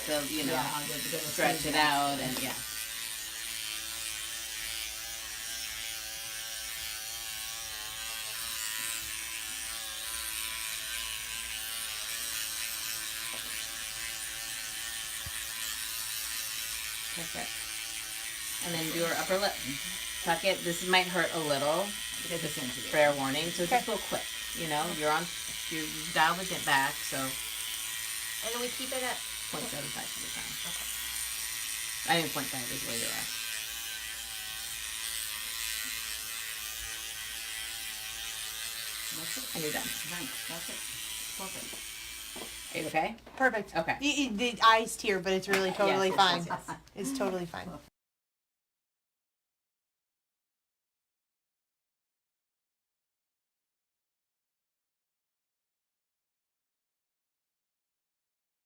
to, you know, the stretch it out and yeah. Perfect. And then do your upper lip. Tuck it. This might hurt a little because it's fair warning. So just go quick. You know, you're dialed it back. So. And then we keep it at 0.75 at a time. Okay. I mean, 0.5 is where you're at. That's it. And you're done. Nice. That's it. Perfect. Are you okay? Perfect. Okay. The iced here, but it's really totally Yes, fine. yes, yes. It's totally fine.